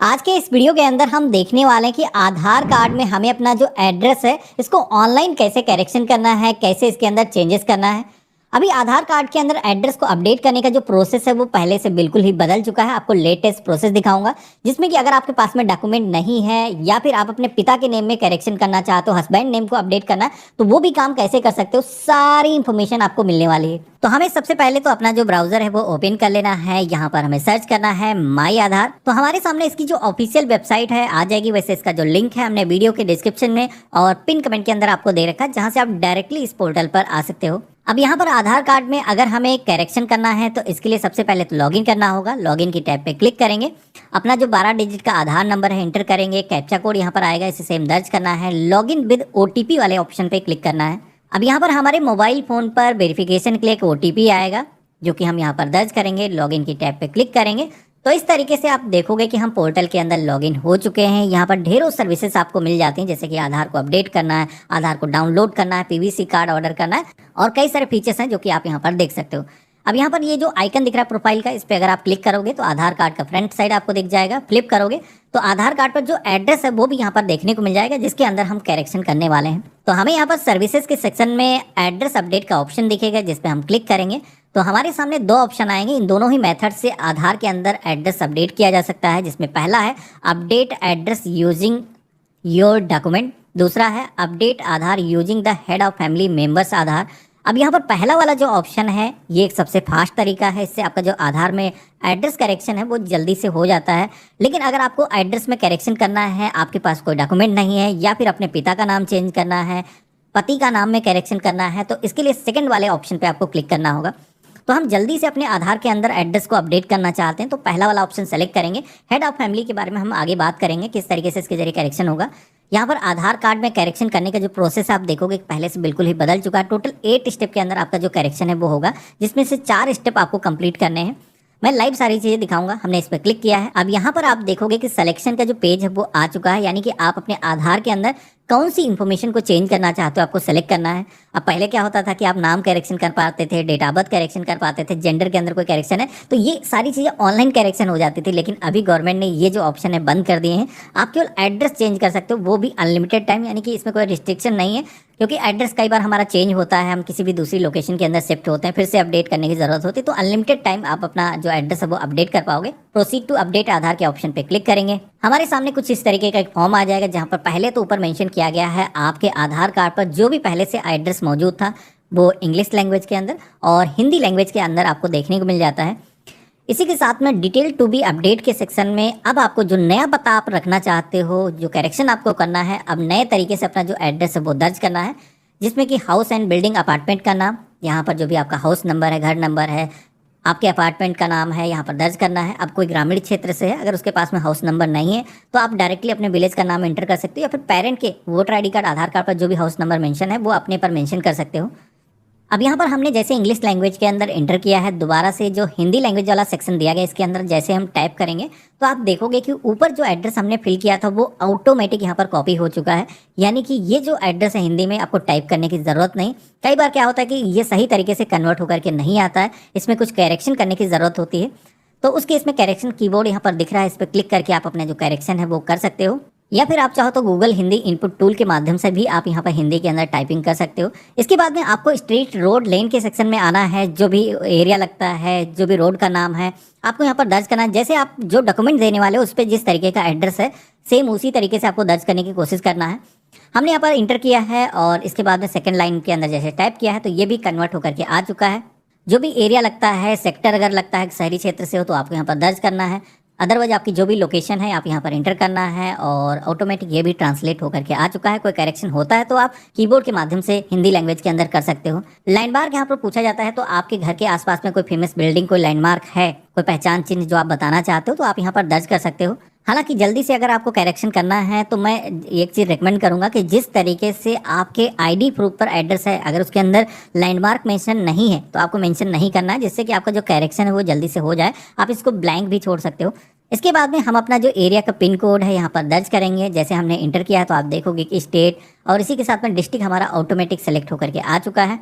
आज के इस वीडियो के अंदर हम देखने वाले हैं कि आधार कार्ड में हमें अपना जो एड्रेस है इसको ऑनलाइन कैसे करेक्शन करना है, कैसे इसके अंदर चेंजेस करना है। अभी आधार कार्ड के अंदर एड्रेस को अपडेट करने का जो प्रोसेस है वो पहले से बिल्कुल ही बदल चुका है। आपको लेटेस्ट प्रोसेस दिखाऊंगा जिसमें कि अगर आपके पास में डॉक्यूमेंट नहीं है या फिर आप अपने पिता के नेम में करेक्शन करना चाहते हो, हस्बैंड नेम को अपडेट करना है, तो वो भी काम कैसे कर सकते हो, सारी इंफॉर्मेशन आपको मिलने वाली है। तो हमें सबसे पहले तो अपना जो ब्राउजर है वो ओपन कर लेना है। यहाँ पर हमें सर्च करना है माई आधार। तो हमारे सामने इसकी जो ऑफिशियल वेबसाइट है आ जाएगी। वैसे इसका जो लिंक है हमने वीडियो के डिस्क्रिप्शन में और पिन कमेंट के अंदर आपको दे रखा है, जहां से आप डायरेक्टली इस पोर्टल पर आ सकते हो। अब यहाँ पर आधार कार्ड में अगर हमें करेक्शन करना है तो इसके लिए सबसे पहले तो लॉगिन करना होगा। लॉगिन की टैब पे क्लिक करेंगे, अपना जो 12 डिजिट का आधार नंबर है इंटर करेंगे, कैप्चा कोड यहाँ पर आएगा, इसे सेम दर्ज करना है। लॉगिन विद ओटीपी वाले ऑप्शन पे क्लिक करना है। अब यहाँ पर हमारे मोबाइल फोन पर वेरिफिकेशन के लिए एक ओटीपी आएगा जो कि हम यहाँ पर दर्ज करेंगे। लॉगिन की टैब पे क्लिक करेंगे तो इस तरीके से आप देखोगे कि हम पोर्टल के अंदर लॉगिन हो चुके हैं। यहाँ पर ढेरों सर्विसेज आपको मिल जाती हैं, जैसे कि आधार को अपडेट करना है, आधार को डाउनलोड करना है, पीवीसी कार्ड ऑर्डर करना है और कई सारे फीचर्स हैं जो कि आप यहाँ पर देख सकते हो। अब यहाँ पर ये जो आइकन दिख रहा है प्रोफाइल का, इस पर अगर आप क्लिक करोगे तो आधार कार्ड का फ्रंट साइड आपको दिख जाएगा। फ्लिप करोगे तो आधार कार्ड पर जो एड्रेस है वो भी यहाँ पर देखने को मिल जाएगा जिसके अंदर हम करेक्शन करने वाले हैं। तो हमें यहाँ पर सर्विसेज के सेक्शन में एड्रेस अपडेट का ऑप्शन दिखेगा, जिस पे हम क्लिक करेंगे तो हमारे सामने दो ऑप्शन आएंगे। इन दोनों ही मेथड से आधार के अंदर एड्रेस अपडेट किया जा सकता है, जिसमें पहला है update address using your document, दूसरा है update Aadhaar using the head of family members Aadhaar. अब यहाँ पर पहला वाला जो ऑप्शन है ये एक सबसे फास्ट तरीका है, इससे आपका जो आधार में एड्रेस करेक्शन है वो जल्दी से हो जाता है। लेकिन अगर आपको एड्रेस में करेक्शन करना है, आपके पास कोई डॉक्यूमेंट नहीं है या फिर अपने पिता का नाम चेंज करना है, पति का नाम में करेक्शन करना है, तो इसके लिए सेकंड वाले ऑप्शन पे आपको क्लिक करना होगा। तो हम जल्दी से अपने आधार के अंदर एड्रेस को अपडेट करना चाहते हैं तो पहला वाला ऑप्शन सेलेक्ट करेंगे। हेड ऑफ फैमिली के बारे में हम आगे बात करेंगे किस तरीके से इसके जरिए करेक्शन होगा। यहाँ पर आधार कार्ड में करेक्शन करने का जो प्रोसेस आप देखोगे पहले से बिल्कुल ही बदल चुका है। टोटल 8 स्टेप के अंदर आपका जो करेक्शन है वो होगा, जिसमें से 4 स्टेप आपको कंप्लीट करने हैं। मैं लाइव सारी चीज़ें दिखाऊंगा। हमने इस पर क्लिक किया है। अब यहाँ पर आप देखोगे कि सिलेक्शन का जो पेज है वो आ चुका है, यानी कि आप अपने आधार के अंदर कौन सी इन्फॉर्मेशन को चेंज करना चाहते हो आपको सेलेक्ट करना है। अब पहले क्या होता था कि आप नाम करेक्शन कर पाते थे, डेट ऑफ बर्थ करेक्शन कर पाते थे, जेंडर के अंदर कोई करेक्शन है तो ये सारी चीज़ें ऑनलाइन करेक्शन हो जाती थी। लेकिन अभी गवर्नमेंट ने ये जो ऑप्शन है बंद कर दिए हैं। आप केवल एड्रेस चेंज कर सकते हो, वो भी अनलिमिटेड टाइम, यानी कि इसमें कोई रिस्ट्रिक्शन नहीं है। क्योंकि एड्रेस कई बार हमारा चेंज होता है, हम किसी भी दूसरी लोकेशन के अंदर शिफ्ट होते हैं, फिर से अपडेट करने की जरूरत होती है, तो अनलिमिटेड टाइम आप अपना जो एड्रेस है वो अपडेट कर पाओगे। प्रोसीड टू अपडेट आधार के ऑप्शन पे क्लिक करेंगे। हमारे सामने कुछ इस तरीके का एक फॉर्म आ जाएगा, जहां पर पहले तो ऊपर मेंशन किया गया है आपके आधार कार्ड पर जो भी पहले से एड्रेस मौजूद था वो इंग्लिश लैंग्वेज के अंदर और हिंदी लैंग्वेज के अंदर आपको देखने को मिल जाता है। इसी के साथ में डिटेल टू बी अपडेट के सेक्शन में अब आपको जो नया पता आप रखना चाहते हो, जो करेक्शन आपको करना है, अब नए तरीके से अपना जो एड्रेस है वो दर्ज करना है, जिसमें कि हाउस एंड बिल्डिंग अपार्टमेंट का नाम, यहाँ पर जो भी आपका हाउस नंबर है, घर नंबर है, आपके अपार्टमेंट का नाम है, यहाँ पर दर्ज करना है। अब कोई ग्रामीण क्षेत्र से है, अगर उसके पास में हाउस नंबर नहीं है तो आप डायरेक्टली अपने विलेज का नाम एंटर कर सकते हो, या फिर पेरेंट के वोटर आईडी कार्ड, आधार कार्ड पर जो भी हाउस नंबर मेंशन है वो अपने पर मेंशन कर सकते हो। अब यहाँ पर हमने जैसे इंग्लिश लैंग्वेज के अंदर एंटर किया है, दोबारा से जो हिंदी लैंग्वेज वाला सेक्शन दिया गया इसके अंदर जैसे हम टाइप करेंगे तो आप देखोगे कि ऊपर जो एड्रेस हमने फिल किया था वो ऑटोमेटिक यहाँ पर कॉपी हो चुका है। यानी कि ये जो एड्रेस है हिंदी में आपको टाइप करने की ज़रूरत नहीं। कई बार क्या होता है कि ये सही तरीके से कन्वर्ट होकर के नहीं आता है, इसमें कुछ करेक्शन करने की ज़रूरत होती है। तो उस केस में करेक्शन कीबोर्ड यहाँ पर दिख रहा है, इस पर क्लिक करके आप अपना जो करेक्शन है वो कर सकते हो, या फिर आप चाहो तो गूगल हिंदी इनपुट टूल के माध्यम से भी आप यहाँ पर हिंदी के अंदर टाइपिंग कर सकते हो। इसके बाद में आपको स्ट्रीट, रोड, लेन के सेक्शन में आना है। जो भी एरिया लगता है, जो भी रोड का नाम है, आपको यहाँ पर दर्ज करना है। जैसे आप जो डॉक्यूमेंट देने वाले हो उस पर जिस तरीके का एड्रेस है सेम उसी तरीके से आपको दर्ज करने की कोशिश करना है। हमने यहाँ पर इंटर किया है और इसके बाद में सेकेंड लाइन के अंदर जैसे टाइप किया है तो ये भी कन्वर्ट होकर के आ चुका है। जो भी एरिया लगता है, सेक्टर अगर लगता है शहरी क्षेत्र से हो तो आपको यहाँ पर दर्ज करना है। अदरवाइज आपकी जो भी लोकेशन है आप यहाँ पर एंटर करना है और ऑटोमेटिक ये भी ट्रांसलेट होकर के आ चुका है। कोई करेक्शन होता है तो आप कीबोर्ड के माध्यम से हिंदी लैंग्वेज के अंदर कर सकते हो। लैंडमार्क यहाँ पर पूछा जाता है तो आपके घर के आसपास में कोई फेमस बिल्डिंग, कोई लैंडमार्क है, कोई पहचान चिन्ह जो आप बताना चाहते हो तो आप यहाँ पर दर्ज कर सकते हो। हालांकि जल्दी से अगर आपको करेक्शन करना है तो मैं एक चीज़ रिकमेंड करूंगा कि जिस तरीके से आपके आईडी प्रूफ पर एड्रेस है, अगर उसके अंदर लैंडमार्क मेंशन नहीं है तो आपको मेंशन नहीं करना है, जिससे कि आपका जो करेक्शन है वो जल्दी से हो जाए। आप इसको ब्लैंक भी छोड़ सकते हो। इसके बाद में हम अपना जो एरिया का पिन कोड है यहाँ पर दर्ज करेंगे। जैसे हमने इंटर किया है तो आप देखोगे कि स्टेट और इसी के साथ में डिस्ट्रिक्ट हमारा ऑटोमेटिक सेलेक्ट होकर के आ चुका है।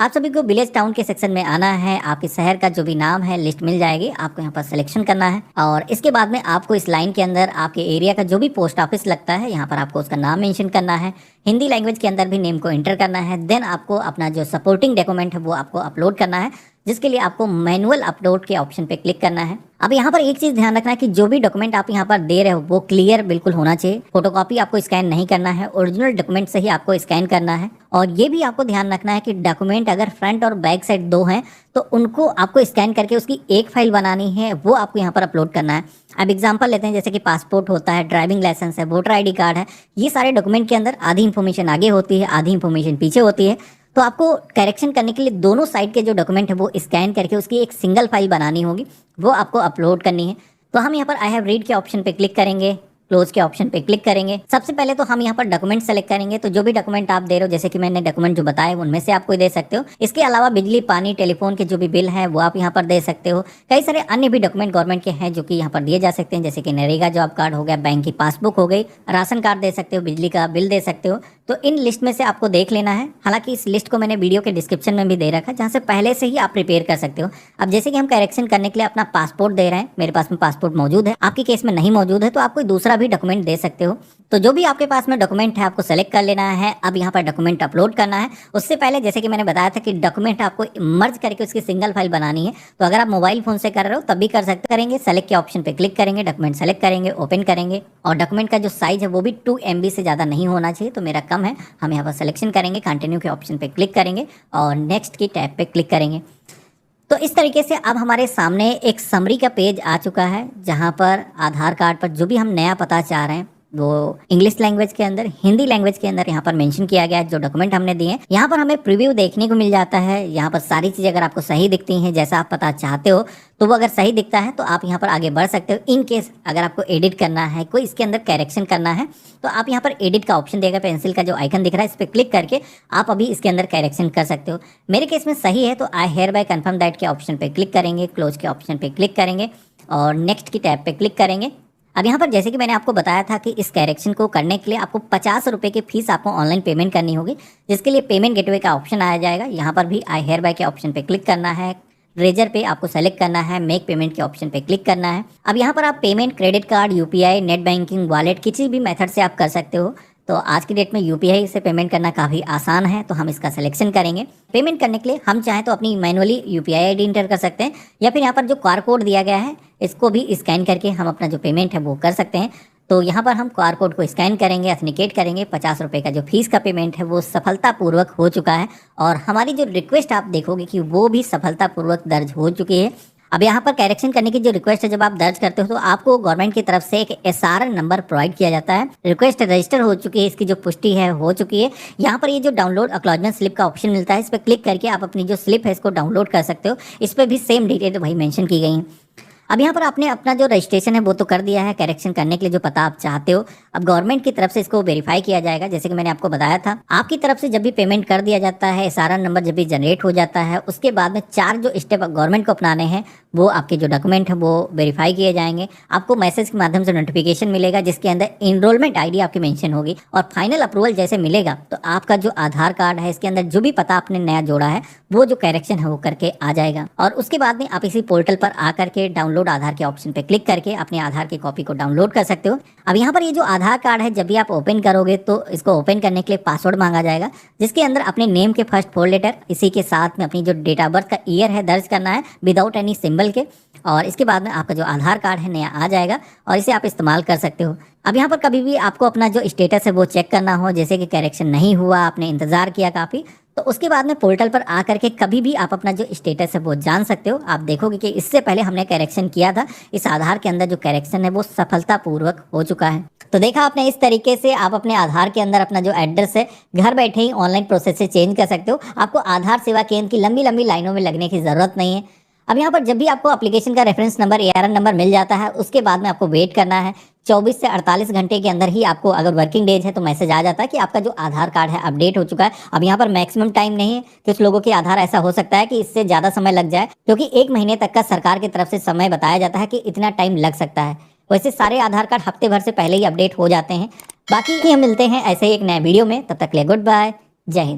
आप सभी को विलेज टाउन के सेक्शन में आना है, आपके शहर का जो भी नाम है लिस्ट मिल जाएगी, आपको यहाँ पर सिलेक्शन करना है और इसके बाद में आपको इस लाइन के अंदर आपके एरिया का जो भी पोस्ट ऑफिस लगता है यहाँ पर आपको उसका नाम मेंशन करना है। हिंदी लैंग्वेज के अंदर भी नेम को एंटर करना है। देन आपको अपना जो सपोर्टिंग डॉक्यूमेंट है वो आपको अपलोड करना है, जिसके लिए आपको मैनुअल अपलोड के ऑप्शन पे क्लिक करना है। अब यहाँ पर एक चीज ध्यान रखना है कि जो भी डॉक्यूमेंट आप यहाँ पर दे रहे हो वो क्लियर बिल्कुल होना चाहिए। फोटोकॉपी आपको स्कैन नहीं करना है, ओरिजिनल डॉक्यूमेंट से ही आपको स्कैन करना है। और ये भी आपको ध्यान रखना है कि डॉक्यूमेंट अगर फ्रंट और बैक साइड दो हैं तो उनको आपको स्कैन करके उसकी एक फाइल बनानी है, वो आपको यहाँ पर अपलोड करना है। अब एग्जांपल लेते हैं, जैसे कि पासपोर्ट होता है, ड्राइविंग लाइसेंस है, वोटर आईडी कार्ड है, ये सारे डॉक्यूमेंट के अंदर आधी इंफॉर्मेशन आगे होती है, आधी इंफॉर्मेशन पीछे होती है। तो आपको करेक्शन करने के लिए दोनों साइड के जो डॉक्यूमेंट है वो स्कैन करके उसकी एक सिंगल फाइल बनानी होगी, वो आपको अपलोड करनी है। तो हम यहाँ पर आई हैव रीड के ऑप्शन पे क्लिक करेंगे, क्लोज के ऑप्शन पे क्लिक करेंगे। सबसे पहले तो हम यहाँ पर डॉक्यूमेंट सेलेक्ट करेंगे, तो जो भी डॉक्यूमेंट आप दे रहे हो, जैसे कि मैंने डॉक्यूमेंट जो बताए उनमें से आप कोई दे सकते हो। इसके अलावा बिजली, पानी, टेलीफोन के जो भी बिल है वो आप यहाँ पर दे सकते हो। कई सारे अन्य भी डॉक्यूमेंट गवर्नमेंट के हैं जो कि यहाँ पर दिए जा सकते हैं, जैसे कि नरेगा जॉब कार्ड हो गया, बैंक की पासबुक हो गई, राशन कार्ड दे सकते हो, बिजली का बिल दे सकते हो। तो इन लिस्ट में से आपको देख लेना है। हालांकि इस लिस्ट को मैंने वीडियो के डिस्क्रिप्शन में भी दे रखा है, जहाँ से पहले से ही आप प्रिपेयर कर सकते हो। अब जैसे कि हम करेक्शन करने के लिए अपना पासपोर्ट दे रहे हैं, मेरे पास में पासपोर्ट मौजूद है, आपके केस में नहीं मौजूद है तो आप कोई दूसरा भी डॉक्यूमेंट दे सकते हो। तो जो भी आपके पास में डॉक्यूमेंट है आपको सेलेक्ट कर लेना है। अब यहाँ पर डॉक्यूमेंट अपलोड करना है। उससे पहले जैसे कि मैंने बताया था कि डॉक्यूमेंट आपको मर्ज करके उसकी सिंगल फाइल बनानी है। तो अगर आप मोबाइल फोन से कर रहे हो तब भी कर सकते करेंगे। सेलेक्ट के ऑप्शन पे क्लिक करेंगे, डॉक्यूमेंट सेलेक्ट करेंगे, ओपन करेंगे और डॉक्यूमेंट का जो साइज है वो भी 2 MB से ज़्यादा नहीं होना चाहिए, तो मेरा कम है। हम यहाँ पर सिलेक्शन करेंगे, कंटिन्यू के ऑप्शन पे क्लिक करेंगे और नेक्स्ट की टैब पे क्लिक करेंगे। तो इस तरीके से अब हमारे सामने एक समरी का पेज आ चुका है, जहाँ पर आधार कार्ड पर जो भी हम नया पता चाह रहे हैं वो इंग्लिश लैंग्वेज के अंदर, हिंदी लैंग्वेज के अंदर यहाँ पर मेंशन किया गया है। जो डॉक्यूमेंट हमने दिए हैं यहाँ पर हमें प्रीव्यू देखने को मिल जाता है। यहाँ पर सारी चीज़ें अगर आपको सही दिखती हैं, जैसा आप पता चाहते हो, तो वो अगर सही दिखता है तो आप यहाँ पर आगे बढ़ सकते हो। इन केस अगर आपको एडिट करना है, कोई इसके अंदर करेक्शन करना है, तो आप यहाँ पर एडिट का ऑप्शन देगा, पेंसिल का जो आइकन दिख रहा है इस पर क्लिक करके आप अभी इसके अंदर करेक्शन कर सकते हो। मेरे केस में सही है तो आई हेयर बाय कन्फर्म दैट के ऑप्शन पे क्लिक करेंगे, क्लोज के ऑप्शन पे क्लिक करेंगे और नेक्स्ट की टैब पे क्लिक करेंगे। अब यहाँ पर जैसे कि मैंने आपको बताया था कि इस करेक्शन को करने के लिए आपको 50 रुपये की फीस आपको ऑनलाइन पेमेंट करनी होगी, जिसके लिए पेमेंट गेटवे का ऑप्शन आ जाएगा। यहाँ पर भी आई हेयर बाय के ऑप्शन पे क्लिक करना है, रेजर पे आपको सेलेक्ट करना है, मेक पेमेंट के ऑप्शन पे क्लिक करना है। अब यहाँ पर आप payment credit card, UPI, net banking, wallet किसी भी मेथड से आप कर सकते हो। तो आज की डेट में UPI से पेमेंट करना काफ़ी आसान है, तो हम इसका सिलेक्शन करेंगे। पेमेंट करने के लिए हम चाहें तो अपनी मैनुअली UPI ID इंटर कर सकते हैं, या फिर यहाँ पर जो QR कोड दिया गया है इसको भी स्कैन करके हम अपना जो पेमेंट है वो कर सकते हैं। तो यहाँ पर हम QR कोड को स्कैन करेंगे, ऑथेंटिकेट करेंगे। 50 रुपये का जो फीस का पेमेंट है वो सफलतापूर्वक हो चुका है और हमारी जो रिक्वेस्ट आप देखोगे कि वो भी सफलतापूर्वक दर्ज हो चुकी है। अब यहाँ पर करेक्शन करने की जो रिक्वेस्ट है, जब आप दर्ज करते हो तो आपको गवर्नमेंट की तरफ से एक SRN नंबर प्रोवाइड किया जाता है। रिक्वेस्ट रजिस्टर हो चुकी है, इसकी जो पुष्टि है हो चुकी है। यहाँ पर ये जो डाउनलोड एक्नॉलेजमेंट स्लिप का ऑप्शन मिलता है, इस पर क्लिक करके आप अपनी जो स्लिप है इसको डाउनलोड कर सकते हो। इस पर भी सेम डिटेल वही मेंशन की गई है। अब यहाँ पर आपने अपना जो रजिस्ट्रेशन है वो तो कर दिया है, करेक्शन करने के लिए जो पता आप चाहते हो। अब गवर्नमेंट की तरफ से इसको वेरीफाई किया जाएगा, जैसे कि मैंने आपको बताया था। आपकी तरफ से जब भी पेमेंट कर दिया जाता है, SRN नंबर जब भी जनरेट हो जाता है, उसके बाद में 4 जो स्टेप गवर्नमेंट को अपनाने हैं, वो आपके जो डॉक्यूमेंट है वो वेरीफाई किए जाएंगे। आपको मैसेज के माध्यम से नोटिफिकेशन मिलेगा, जिसके अंदर इनरोलमेंट ID आपकी मेंशन होगी और फाइनल अप्रूवल जैसे मिलेगा तो आपका जो आधार कार्ड है इसके अंदर जो भी पता आपने नया जोड़ा है वो जो करेक्शन है वो करके आ जाएगा। और उसके बाद में आप इसी पोर्टल पर आकर के डाउनलोड आधार के ऑप्शन पे क्लिक करके अपने आधार की कॉपी को डाउनलोड कर सकते हो। अब यहाँ पर ये जो आधार कार्ड है जब भी आप ओपन करोगे तो इसको ओपन करने के लिए पासवर्ड मांगा जाएगा, जिसके अंदर अपने नेम के फर्स्ट 4 लेटर, इसी के साथ में अपनी जो डेट ऑफ बर्थ का ईयर है दर्ज करना है विदाउट एनी सिंबल के। और इसके बाद में आपका जो आधार कार्ड है नया आ जाएगा और इसे आप इस्तेमाल कर सकते हो। अब यहाँ पर कभी भी आपको अपना जो स्टेटस है वो चेक करना हो, जैसे कि करेक्शन नहीं हुआ, आपने इंतजार किया काफ़ी, तो उसके बाद में पोर्टल पर आकर के कभी भी आप अपना जो स्टेटस है वो जान सकते हो। आप देखोगे कि इससे पहले हमने करेक्शन किया था, इस आधार के अंदर जो करेक्शन है वो सफलतापूर्वक हो चुका है। तो देखा आपने, इस तरीके से आप अपने आधार के अंदर अपना जो एड्रेस है घर बैठे ही ऑनलाइन प्रोसेस से चेंज कर सकते हो। आपको आधार सेवा केंद्र की लंबी लंबी लाइनों में लगने की ज़रूरत नहीं है। अब यहाँ पर जब भी आपको एप्लीकेशन का रेफरेंस नंबर, ARN नंबर मिल जाता है, उसके बाद में आपको वेट करना है। 24 से 48 घंटे के अंदर ही आपको, अगर वर्किंग डेज है तो मैसेज आ जाता है कि आपका जो आधार कार्ड है अपडेट हो चुका है। अब यहाँ पर मैक्सिमम टाइम नहीं है, कुछ लोगों के आधार ऐसा हो सकता है कि इससे ज़्यादा समय लग जाए, क्योंकि 1 महीने तक का सरकार की तरफ से समय बताया जाता है कि इतना टाइम लग सकता है। वैसे सारे आधार कार्ड हफ्ते भर से पहले ही अपडेट हो जाते हैं। बाकी हम मिलते हैं ऐसे ही एक नए वीडियो में, तब तक के लिए गुड बाय, जय हिंद।